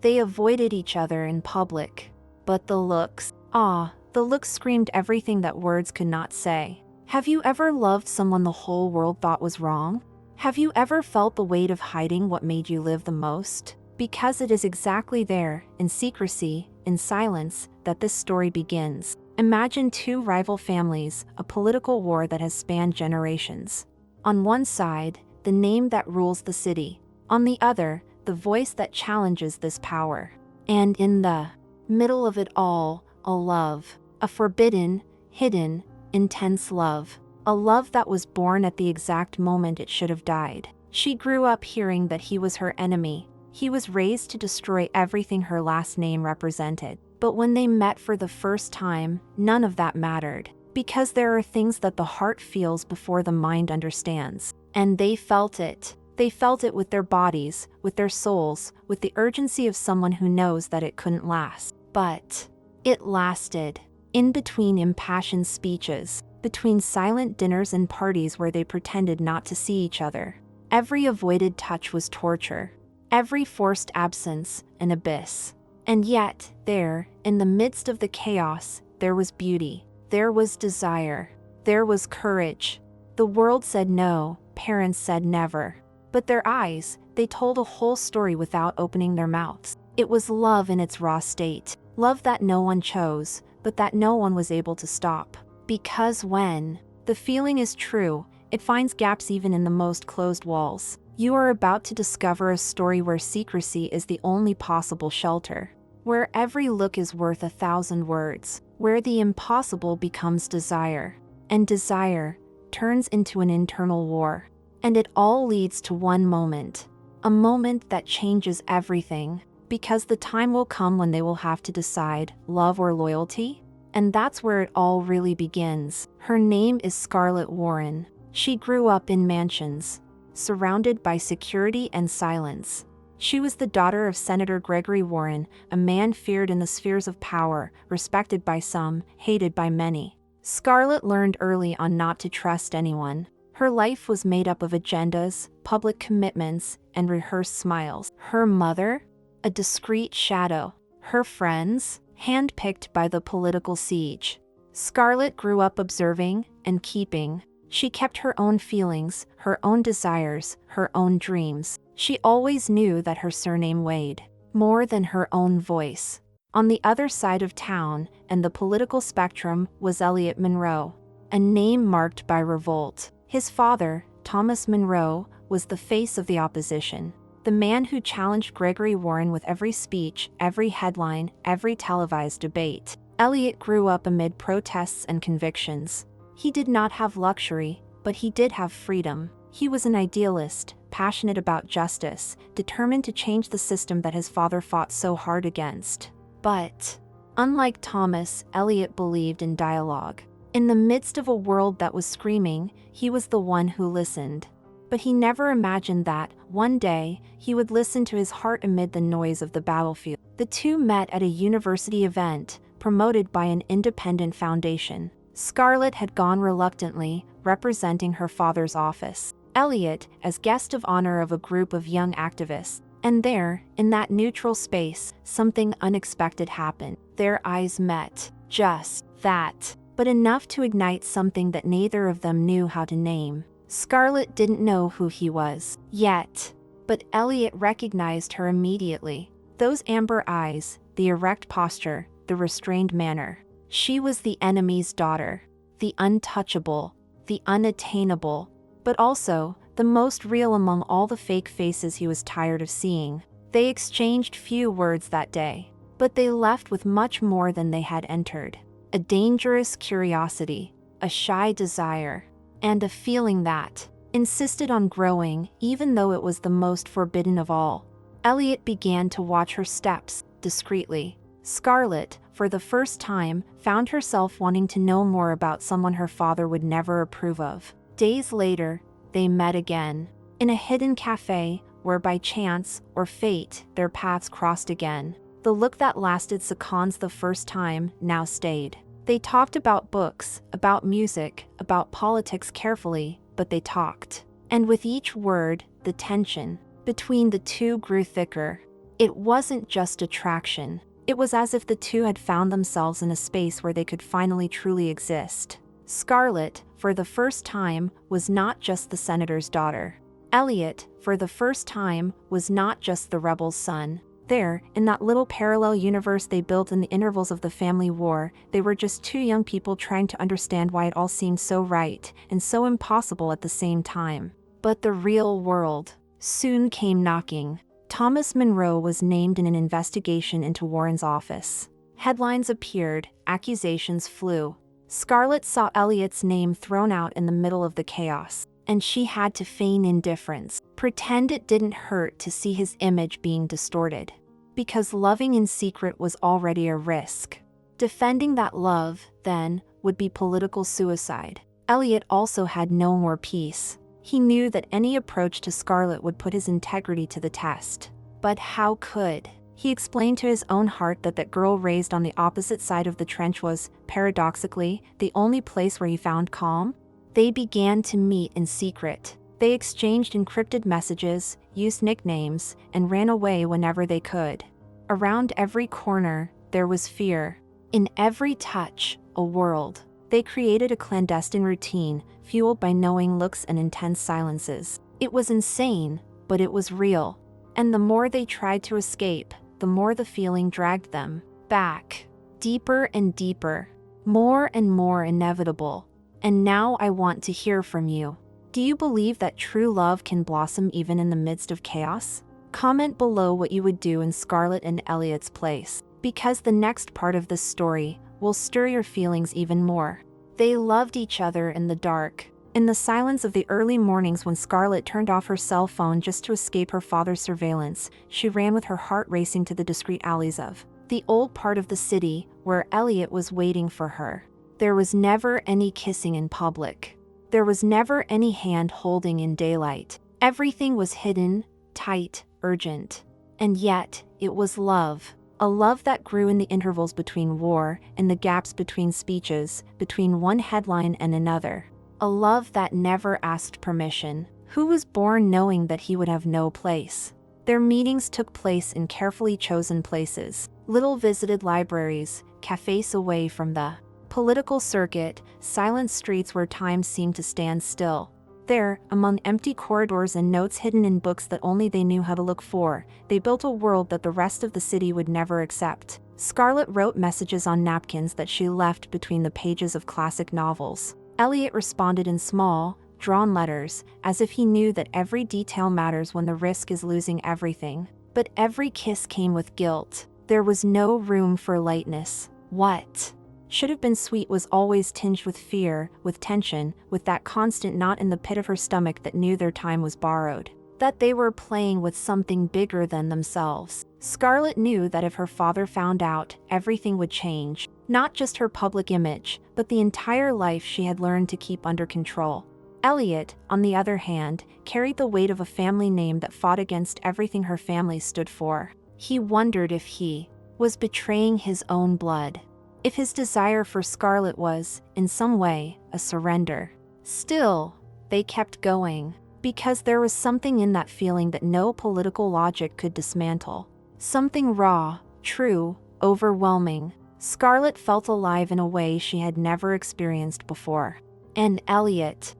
They avoided each other in public. But the looks screamed everything that words could not say. Have you ever loved someone the whole world thought was wrong? Have you ever felt the weight of hiding what made you live the most? Because it is exactly there, in secrecy, in silence, that this story begins. Imagine two rival families, a political war that has spanned generations. On one side, the name that rules the city. On the other, the voice that challenges this power. And in the middle of it all, a love. A forbidden, hidden, intense love. A love that was born at the exact moment it should have died. She grew up hearing that he was her enemy. He was raised to destroy everything her last name represented. But when they met for the first time, none of that mattered. Because there are things that the heart feels before the mind understands. And they felt it. They felt it with their bodies, with their souls, with the urgency of someone who knows that it couldn't last. But it lasted. In between impassioned speeches, between silent dinners and parties where they pretended not to see each other. Every avoided touch was torture. Every forced absence, an abyss. And yet, there, in the midst of the chaos, there was beauty. There was desire. There was courage. The world said no, parents said never. But their eyes, they told a whole story without opening their mouths. It was love in its raw state. Love that no one chose, but that no one was able to stop. Because when the feeling is true, it finds gaps even in the most closed walls. You are about to discover a story where secrecy is the only possible shelter. Where every look is worth 1,000 words. Where the impossible becomes desire. And desire turns into an internal war. And it all leads to one moment. A moment that changes everything. Because the time will come when they will have to decide, love or loyalty? And that's where it all really begins. Her name is Scarlett Warren. She grew up in mansions, surrounded by security and silence. She was the daughter of Senator Gregory Warren, a man feared in the spheres of power, respected by some, hated by many. Scarlett learned early on not to trust anyone. Her life was made up of agendas, public commitments, and rehearsed smiles. Her mother? A discreet shadow. Her friends? Handpicked by the political siege. Scarlett grew up observing and keeping. She kept her own feelings, her own desires, her own dreams. She always knew that her surname weighed more than her own voice. On the other side of town, and the political spectrum, was Eliot Monroe, a name marked by revolt. His father, Thomas Monroe, was the face of the opposition. The man who challenged Gregory Warren with every speech, every headline, every televised debate. Eliot grew up amid protests and convictions. He did not have luxury, but he did have freedom. He was an idealist, passionate about justice, determined to change the system that his father fought so hard against. But, unlike Thomas, Eliot believed in dialogue. In the midst of a world that was screaming, he was the one who listened. But he never imagined that, one day, he would listen to his heart amid the noise of the battlefield. The two met at a university event, promoted by an independent foundation. Scarlett had gone reluctantly, representing her father's office. Eliot, as guest of honor of a group of young activists. And there, in that neutral space, something unexpected happened. Their eyes met. Just that. But enough to ignite something that neither of them knew how to name. Scarlett didn't know who he was yet, but Eliot recognized her immediately. Those amber eyes, the erect posture, the restrained manner. She was the enemy's daughter, the untouchable, the unattainable, but also the most real among all the fake faces he was tired of seeing. They exchanged few words that day, but they left with much more than they had entered. A dangerous curiosity, a shy desire, and a feeling that insisted on growing even though it was the most forbidden of all. Eliot began to watch her steps, discreetly. Scarlett, for the first time, found herself wanting to know more about someone her father would never approve of. Days later, they met again, in a hidden cafe, where by chance, or fate, their paths crossed again. The look that lasted seconds the first time, now stayed. They talked about books, about music, about politics carefully, but they talked. And with each word, the tension between the two grew thicker. It wasn't just attraction. It was as if the two had found themselves in a space where they could finally truly exist. Scarlett, for the first time, was not just the senator's daughter. Eliot, for the first time, was not just the rebel's son. There, in that little parallel universe they built in the intervals of the family war, they were just two young people trying to understand why it all seemed so right and so impossible at the same time. But the real world soon came knocking. Thomas Monroe was named in an investigation into Warren's office. Headlines appeared, accusations flew. Scarlett saw Eliot's name thrown out in the middle of the chaos, and she had to feign indifference, pretend it didn't hurt to see his image being distorted. Because loving in secret was already a risk. Defending that love, then, would be political suicide. Eliot also had no more peace. He knew that any approach to Scarlett would put his integrity to the test. But how could? He explained to his own heart that that girl raised on the opposite side of the trench was, paradoxically, the only place where he found calm. They began to meet in secret. They exchanged encrypted messages, used nicknames, and ran away whenever they could. Around every corner, there was fear. In every touch, a world. They created a clandestine routine, fueled by knowing looks and intense silences. It was insane, but it was real. And the more they tried to escape, the more the feeling dragged them back. Deeper and deeper. More and more inevitable. And now I want to hear from you. Do you believe that true love can blossom even in the midst of chaos? Comment below what you would do in Scarlett and Eliot's place, because the next part of this story will stir your feelings even more. They loved each other in the dark. In the silence of the early mornings when Scarlett turned off her cell phone just to escape her father's surveillance, she ran with her heart racing to the discreet alleys of the old part of the city where Eliot was waiting for her. There was never any kissing in public. There was never any hand holding in daylight. Everything was hidden, tight, urgent. And yet, it was love. A love that grew in the intervals between war and the gaps between speeches, between one headline and another. A love that never asked permission. Who was born knowing that he would have no place? Their meetings took place in carefully chosen places, little visited libraries, cafes away from the political circuit, silent streets where time seemed to stand still. There, among empty corridors and notes hidden in books that only they knew how to look for, they built a world that the rest of the city would never accept. Scarlett wrote messages on napkins that she left between the pages of classic novels. Eliot responded in small, drawn letters, as if he knew that every detail matters when the risk is losing everything. But every kiss came with guilt. There was no room for lightness. What should have been sweet was always tinged with fear, with tension, with that constant knot in the pit of her stomach that knew their time was borrowed. That they were playing with something bigger than themselves. Scarlett knew that if her father found out, everything would change. Not just her public image, but the entire life she had learned to keep under control. Eliot, on the other hand, carried the weight of a family name that fought against everything her family stood for. He wondered if he was betraying his own blood. If his desire for Scarlett was, in some way, a surrender. Still, they kept going. Because there was something in that feeling that no political logic could dismantle. Something raw, true, overwhelming. Scarlett felt alive in a way she had never experienced before. And Eliot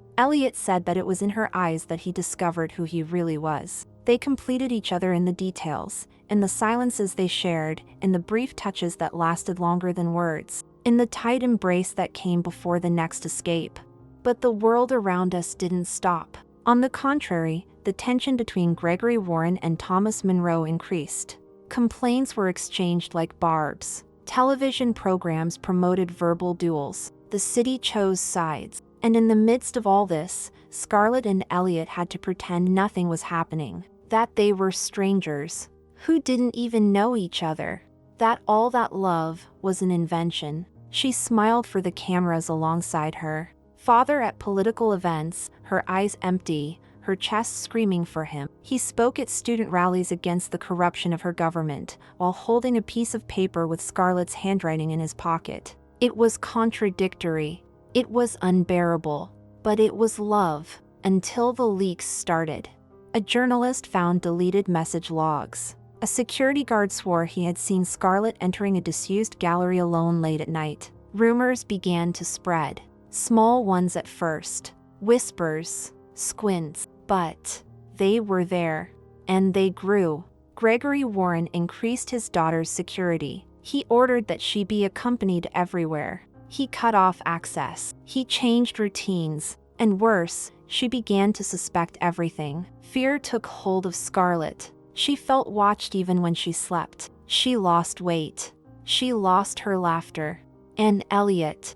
said that it was in her eyes that he discovered who he really was. They completed each other in the details, in the silences they shared, in the brief touches that lasted longer than words, in the tight embrace that came before the next escape. But the world around us didn't stop. On the contrary, the tension between Gregory Warren and Thomas Monroe increased. Complaints were exchanged like barbs. Television programs promoted verbal duels. The city chose sides. And in the midst of all this, Scarlett and Eliot had to pretend nothing was happening. That they were strangers, who didn't even know each other. That all that love was an invention. She smiled for the cameras alongside her. Father at political events, her eyes empty, her chest screaming for him. He spoke at student rallies against the corruption of her government, while holding a piece of paper with Scarlett's handwriting in his pocket. It was contradictory. It was unbearable. But it was love, until the leaks started. A journalist found deleted message logs. A security guard swore he had seen Scarlett entering a disused gallery alone late at night. Rumors began to spread. Small ones at first. Whispers. Squints. But they were there. And they grew. Gregory Warren increased his daughter's security. He ordered that she be accompanied everywhere. He cut off access. He changed routines. And worse, she began to suspect everything. Fear took hold of Scarlett. She felt watched even when she slept. She lost weight. She lost her laughter. And Eliot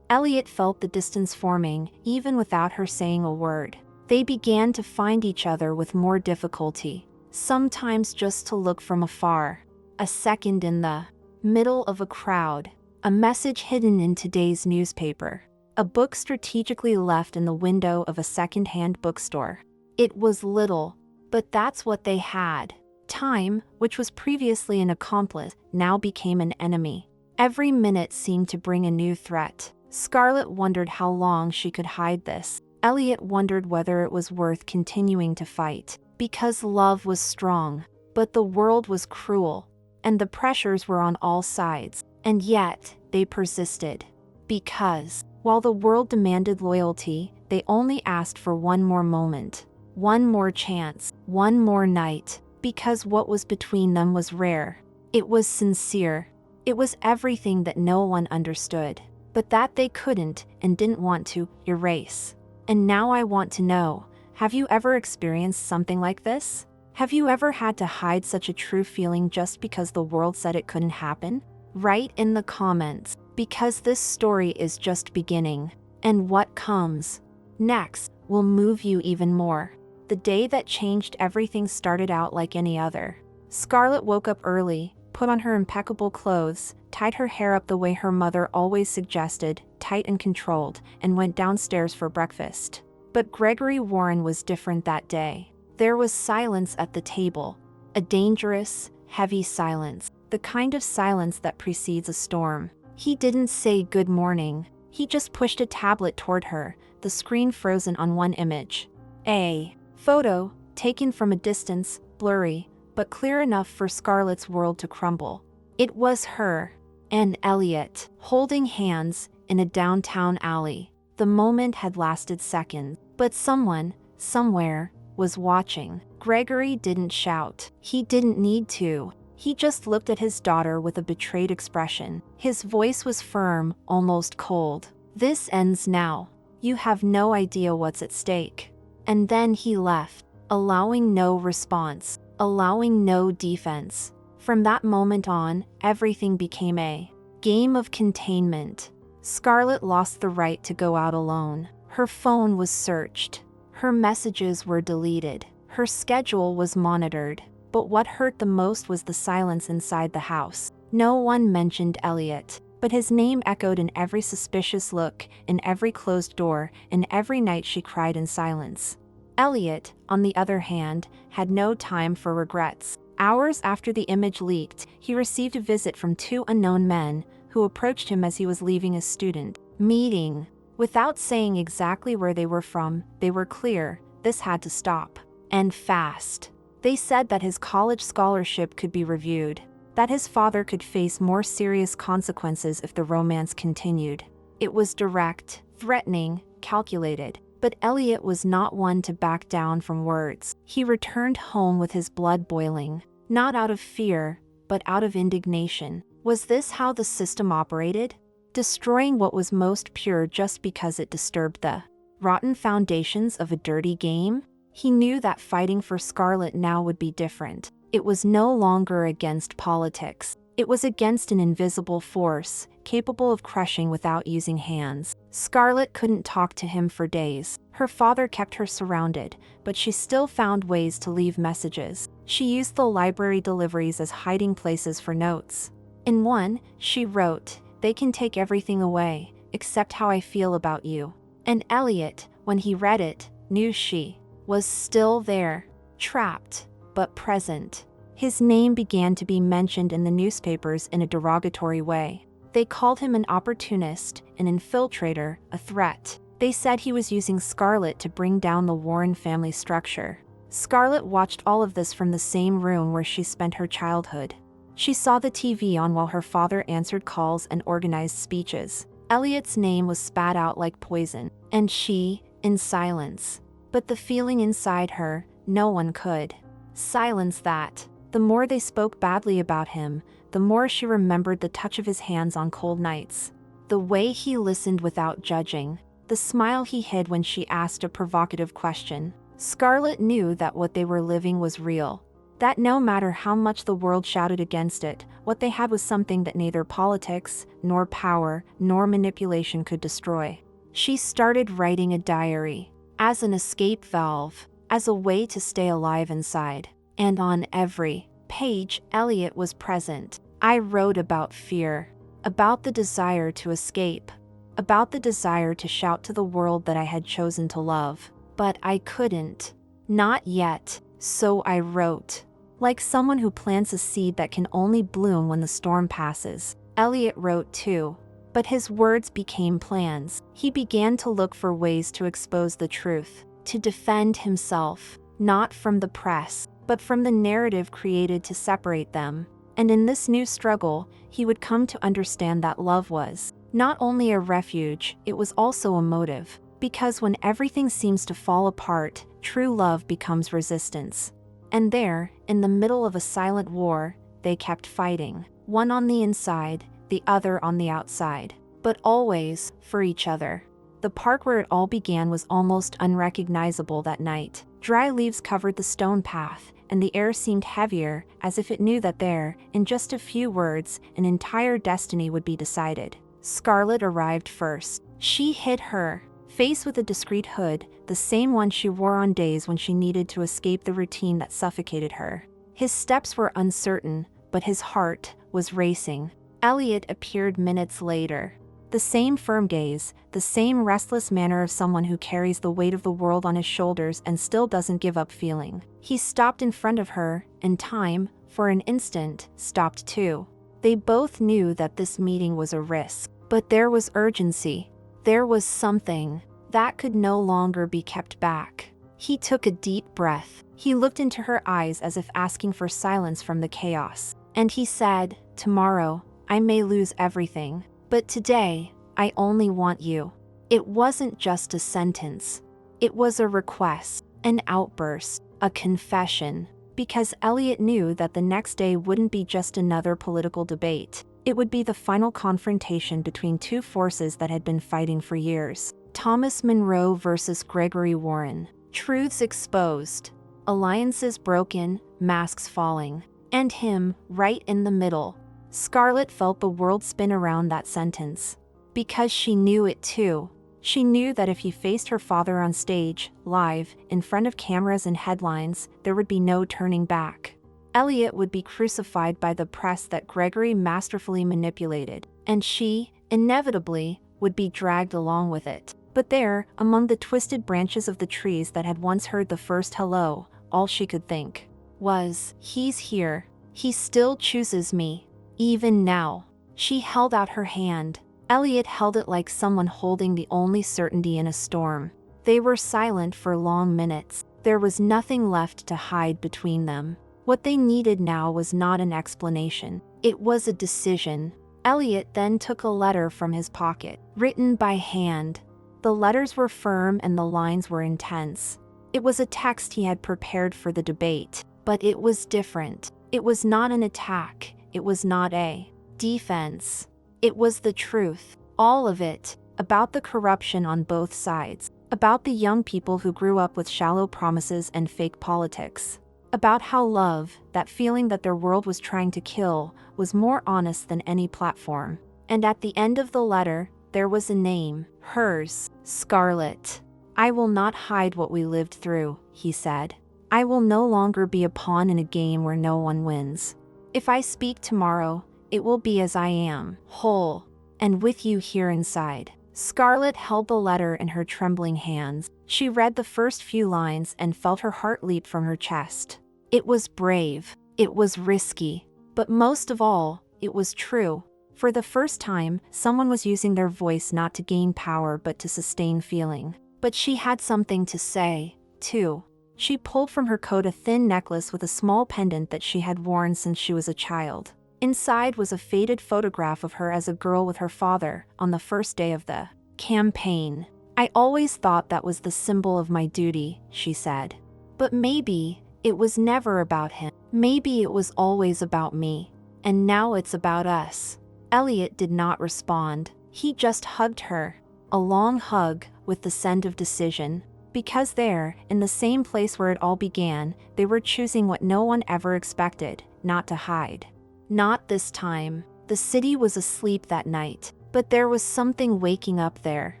felt the distance forming, even without her saying a word. They began to find each other with more difficulty. Sometimes just to look from afar. A second in the middle of a crowd. A message hidden in today's newspaper. A book strategically left in the window of a second-hand bookstore. It was little, but that's what they had. Time, which was previously an accomplice, now became an enemy. Every minute seemed to bring a new threat. Scarlett wondered how long she could hide this. Eliot wondered whether it was worth continuing to fight. Because love was strong, but the world was cruel, and the pressures were on all sides. And yet, they persisted. Because, while the world demanded loyalty, they only asked for one more moment. One more chance. One more night. Because what was between them was rare. It was sincere. It was everything that no one understood. But that they couldn't, and didn't want to, erase. And now I want to know, have you ever experienced something like this? Have you ever had to hide such a true feeling just because the world said it couldn't happen? Write in the comments, because this story is just beginning. And what comes next will move you even more. The day that changed everything started out like any other. Scarlett woke up early, put on her impeccable clothes, tied her hair up the way her mother always suggested, tight and controlled, and went downstairs for breakfast. But Gregory Warren was different that day. There was silence at the table. A dangerous, heavy silence. The kind of silence that precedes a storm. He didn't say good morning. He just pushed a tablet toward her, the screen frozen on one image. A photo, taken from a distance, blurry, but clear enough for Scarlett's world to crumble. It was her and Eliot, holding hands in a downtown alley. The moment had lasted seconds, but someone, somewhere, was watching. Gregory didn't shout. He didn't need to. He just looked at his daughter with a betrayed expression. His voice was firm, almost cold. This ends now. You have no idea what's at stake. And then he left, allowing no response, allowing no defense. From that moment on, everything became a game of containment. Scarlett lost the right to go out alone. Her phone was searched. Her messages were deleted. Her schedule was monitored. But what hurt the most was the silence inside the house. No one mentioned Eliot, but his name echoed in every suspicious look, in every closed door, and every night she cried in silence. Eliot, on the other hand, had no time for regrets. Hours after the image leaked, he received a visit from two unknown men who approached him as he was leaving a student meeting. Without saying exactly where they were from, they were clear, this had to stop. And fast. They said that his college scholarship could be reviewed, that his father could face more serious consequences if the romance continued. It was direct, threatening, calculated. But Eliot was not one to back down from words. He returned home with his blood boiling, not out of fear, but out of indignation. Was this how the system operated? Destroying what was most pure just because it disturbed the rotten foundations of a dirty game? He knew that fighting for Scarlett now would be different. It was no longer against politics. It was against an invisible force, capable of crushing without using hands. Scarlett couldn't talk to him for days. Her father kept her surrounded, but she still found ways to leave messages. She used the library deliveries as hiding places for notes. In one, she wrote, "They can take everything away, except how I feel about you." And Eliot, when he read it, knew she was still there, trapped, but present. His name began to be mentioned in the newspapers in a derogatory way. They called him an opportunist, an infiltrator, a threat. They said he was using Scarlett to bring down the Warren family structure. Scarlett watched all of this from the same room where she spent her childhood. She saw the TV on while her father answered calls and organized speeches. Eliot's name was spat out like poison, and she, in silence. But the feeling inside her, no one could silence that. The more they spoke badly about him, the more she remembered the touch of his hands on cold nights. The way he listened without judging. The smile he hid when she asked a provocative question. Scarlett knew that what they were living was real. That no matter how much the world shouted against it, what they had was something that neither politics, nor power, nor manipulation could destroy. She started writing a diary. As an escape valve. As a way to stay alive inside. And on every page, Eliot was present. I wrote about fear. About the desire to escape. About the desire to shout to the world that I had chosen to love. But I couldn't. Not yet. So I wrote. Like someone who plants a seed that can only bloom when the storm passes. Eliot wrote too. But his words became plans. He began to look for ways to expose the truth. To defend himself. Not from the press, but from the narrative created to separate them. And in this new struggle, he would come to understand that love was not only a refuge, it was also a motive. Because when everything seems to fall apart, true love becomes resistance. And there, in the middle of a silent war, they kept fighting. One on the inside, the other on the outside. But always, for each other. The park where it all began was almost unrecognizable that night. Dry leaves covered the stone path, and the air seemed heavier, as if it knew that there, in just a few words, an entire destiny would be decided. Scarlett arrived first. She hid her face with a discreet hood, the same one she wore on days when she needed to escape the routine that suffocated her. His steps were uncertain, but his heart was racing. Eliot appeared minutes later. The same firm gaze, the same restless manner of someone who carries the weight of the world on his shoulders and still doesn't give up feeling. He stopped in front of her, and time, for an instant, stopped too. They both knew that this meeting was a risk, but there was urgency. There was something that could no longer be kept back. He took a deep breath. He looked into her eyes as if asking for silence from the chaos. And he said, "Tomorrow, I may lose everything. But today, I only want you." It wasn't just a sentence. It was a request, an outburst, a confession. Because Eliot knew that the next day wouldn't be just another political debate. It would be the final confrontation between two forces that had been fighting for years. Thomas Monroe versus Gregory Warren. Truths exposed. Alliances broken, masks falling. And him, right in the middle. Scarlett felt the world spin around that sentence. Because she knew it too. She knew that if he faced her father on stage, live, in front of cameras and headlines, there would be no turning back. Eliot would be crucified by the press that Gregory masterfully manipulated, and she, inevitably, would be dragged along with it. But there, among the twisted branches of the trees that had once heard the first hello, all she could think was, "He's here. He still chooses me. Even now." She held out her hand. Eliot held it like someone holding the only certainty in a storm. They were silent for long minutes. There was nothing left to hide between them. What they needed now was not an explanation. It was a decision. Eliot then took a letter from his pocket, written by hand. The letters were firm and the lines were intense. It was a text he had prepared for the debate, but it was different. It was not an attack. It was not a defense. It was the truth, all of it, about the corruption on both sides, about the young people who grew up with shallow promises and fake politics, about how love, that feeling that their world was trying to kill, was more honest than any platform. And at the end of the letter, there was a name, hers, Scarlett. "I will not hide what we lived through," he said. "I will no longer be a pawn in a game where no one wins. If I speak tomorrow, it will be as I am, whole, and with you here inside." Scarlett held the letter in her trembling hands. She read the first few lines and felt her heart leap from her chest. It was brave. It was risky. But most of all, it was true. For the first time, someone was using their voice not to gain power but to sustain feeling. But she had something to say, too. She pulled from her coat a thin necklace with a small pendant that she had worn since she was a child. Inside was a faded photograph of her as a girl with her father on the first day of the campaign. "I always thought that was the symbol of my duty," she said. "But maybe it was never about him. Maybe it was always about me. And now it's about us." Eliot did not respond. He just hugged her. A long hug with the scent of decision. Because there, in the same place where it all began, they were choosing what no one ever expected, not to hide. Not this time. The city was asleep that night, but there was something waking up there.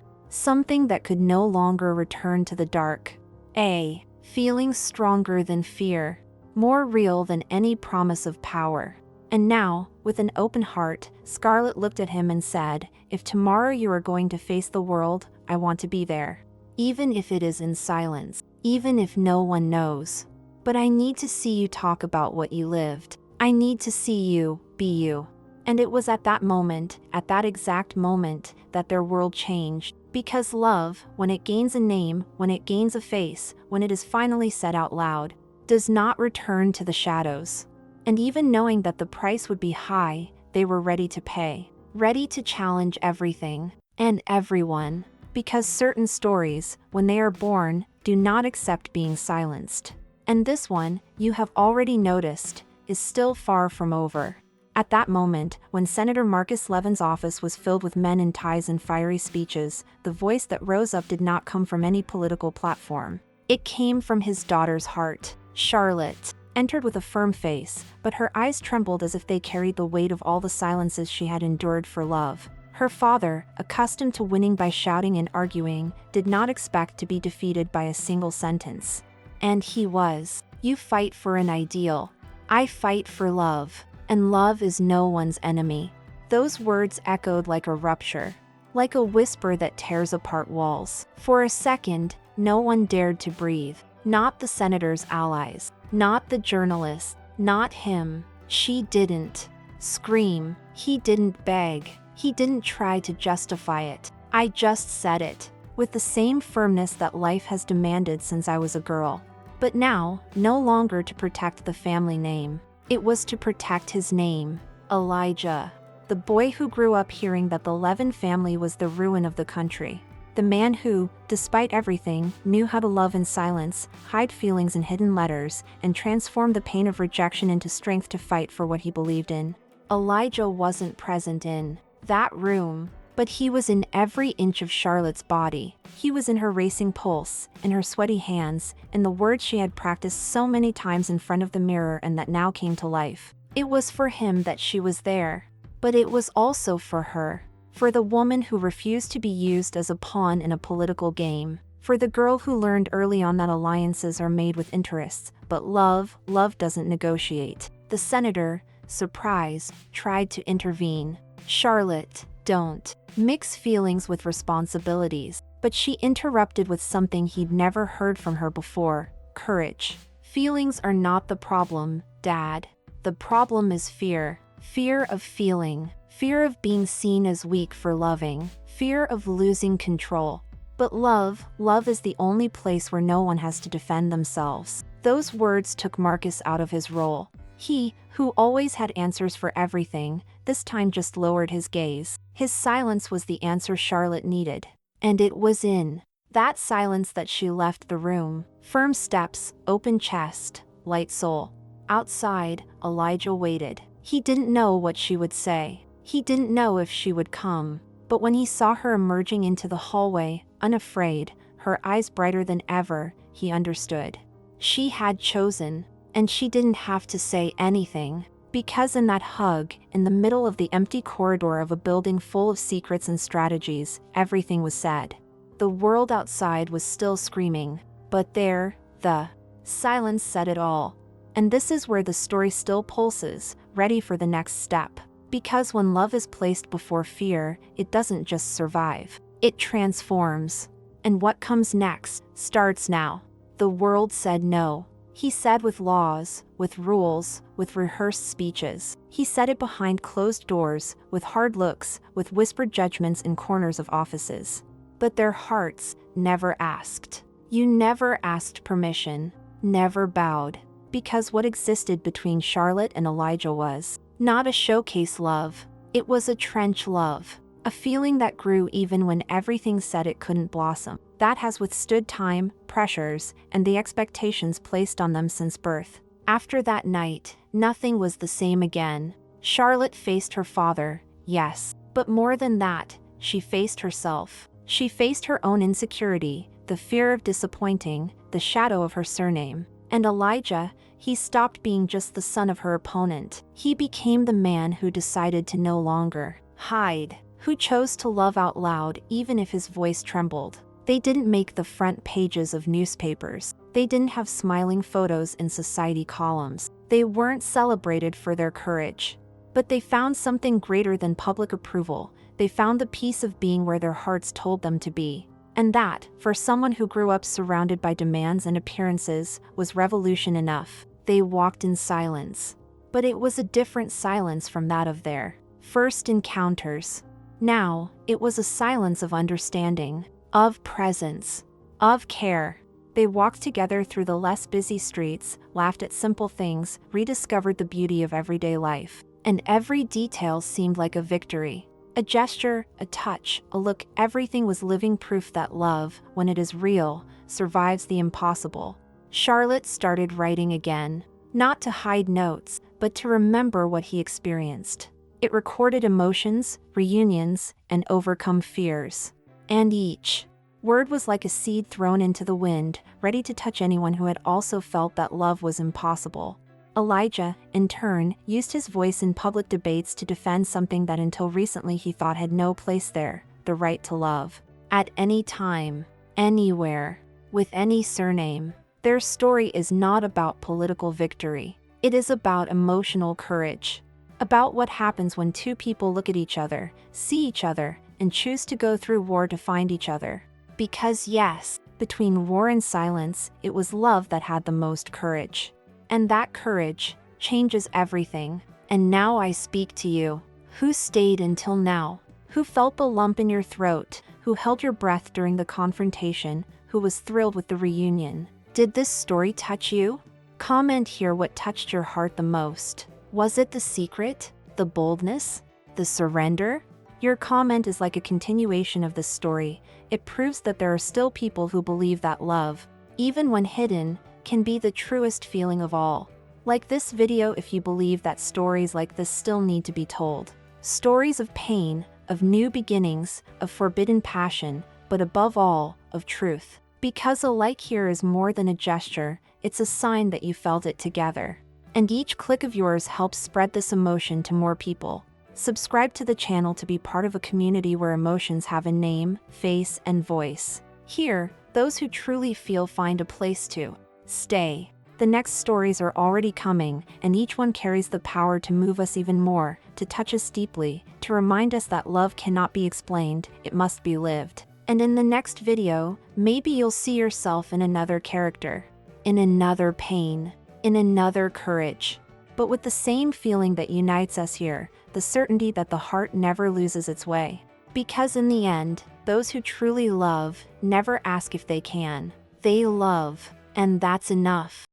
Something that could no longer return to the dark. A feeling stronger than fear, more real than any promise of power. And now, with an open heart, Scarlett looked at him and said, "If tomorrow you are going to face the world, I want to be there. Even if it is in silence, even if no one knows. But I need to see you talk about what you lived. I need to see you, be you." And it was at that moment, at that exact moment, that their world changed. Because love, when it gains a name, when it gains a face, when it is finally said out loud, does not return to the shadows. And even knowing that the price would be high, they were ready to pay. Ready to challenge everything and everyone. Because certain stories, when they are born, do not accept being silenced. And this one, you have already noticed, is still far from over. At that moment, when Senator Marcus Levin's office was filled with men in ties and fiery speeches, the voice that rose up did not come from any political platform. It came from his daughter's heart. Scarlett entered with a firm face, but her eyes trembled as if they carried the weight of all the silences she had endured for love. Her father, accustomed to winning by shouting and arguing, did not expect to be defeated by a single sentence. And he was. "You fight for an ideal. I fight for love. And love is no one's enemy." Those words echoed like a rupture, like a whisper that tears apart walls. For a second, no one dared to breathe. Not the senator's allies, not the journalists, not him. She didn't scream. He didn't beg. He didn't try to justify it. "I just said it," with the same firmness that life has demanded since I was a girl. But now, no longer to protect the family name. It was to protect his name, Elijah. The boy who grew up hearing that the Levin family was the ruin of the country. The man who, despite everything, knew how to love in silence, hide feelings in hidden letters, and transform the pain of rejection into strength to fight for what he believed in. Elijah wasn't present in that room, but he was in every inch of Scarlett's body. He was in her racing pulse, in her sweaty hands, in the words she had practiced so many times in front of the mirror and that now came to life. It was for him that she was there, but it was also for her. For the woman who refused to be used as a pawn in a political game. For the girl who learned early on that alliances are made with interests, but love doesn't negotiate. The senator, surprised, tried to intervene. "Scarlett, don't mix feelings with responsibilities." But she interrupted with something he'd never heard from her before: courage. "Feelings are not the problem, Dad. The problem is fear. Fear of feeling. Fear of being seen as weak for loving. Fear of losing control. But love is the only place where no one has to defend themselves." Those words took Marcus out of his role. He, who always had answers for everything, this time just lowered his gaze. His silence was the answer Scarlett needed. And it was in that silence that she left the room. Firm steps, open chest, light soul. Outside, Elijah waited. He didn't know what she would say. He didn't know if she would come. But when he saw her emerging into the hallway, unafraid, her eyes brighter than ever, he understood. She had chosen, and she didn't have to say anything. Because in that hug, in the middle of the empty corridor of a building full of secrets and strategies, everything was said. The world outside was still screaming, but there, the silence said it all. And this is where the story still pulses, ready for the next step. Because when love is placed before fear, it doesn't just survive. It transforms. And what comes next starts now. The world said no. He said with laws, with rules, with rehearsed speeches. He said it behind closed doors, with hard looks, with whispered judgments in corners of offices. But their hearts never asked. You never asked permission. never bowed. Because what existed between Scarlett and Elijah was not a showcase love. It was a trench love. A feeling that grew even when everything said it couldn't blossom. That has withstood time, pressures, and the expectations placed on them since birth. After that night, nothing was the same again. Scarlett faced her father, yes. But more than that, she faced herself. She faced her own insecurity, the fear of disappointing, the shadow of her surname. And Elijah, he stopped being just the son of her opponent. He became the man who decided to no longer hide, who chose to love out loud even if his voice trembled. They didn't make the front pages of newspapers. They didn't have smiling photos in society columns. They weren't celebrated for their courage. But they found something greater than public approval. They found the peace of being where their hearts told them to be. And that, for someone who grew up surrounded by demands and appearances, was revolution enough. They walked in silence. But it was a different silence from that of their first encounters. Now, it was a silence of understanding, of presence, of care. They walked together through the less busy streets, laughed at simple things, rediscovered the beauty of everyday life. And every detail seemed like a victory. A gesture, a touch, a look, everything was living proof that love, when it is real, survives the impossible. Scarlett started writing again, not to hide notes, but to remember what he experienced. It recorded emotions, reunions, and overcome fears. And each word was like a seed thrown into the wind, ready to touch anyone who had also felt that love was impossible. Elijah, in turn, used his voice in public debates to defend something that until recently he thought had no place there, the right to love. At any time, anywhere, with any surname. Their story is not about political victory. It is about emotional courage. About what happens when two people look at each other, see each other, and choose to go through war to find each other. Because yes, between war and silence, it was love that had the most courage. And that courage changes everything. And now I speak to you, who stayed until now, who felt the lump in your throat, who held your breath during the confrontation, who was thrilled with the reunion. Did this story touch you? Comment here what touched your heart the most. Was it the secret, the boldness, the surrender? Your comment is like a continuation of this story. It proves that there are still people who believe that love, even when hidden, can be the truest feeling of all. Like this video if you believe that stories like this still need to be told. Stories of pain, of new beginnings, of forbidden passion, but above all, of truth. Because a like here is more than a gesture, it's a sign that you felt it together. And each click of yours helps spread this emotion to more people. Subscribe to the channel to be part of a community where emotions have a name, face, and voice. Here, those who truly feel find a place to stay. The next stories are already coming, and each one carries the power to move us even more, to touch us deeply, to remind us that love cannot be explained, it must be lived. And in the next video, maybe you'll see yourself in another character, in another pain, in another courage. But with the same feeling that unites us here, the certainty that the heart never loses its way. Because in the end, those who truly love never ask if they can. They love, and that's enough.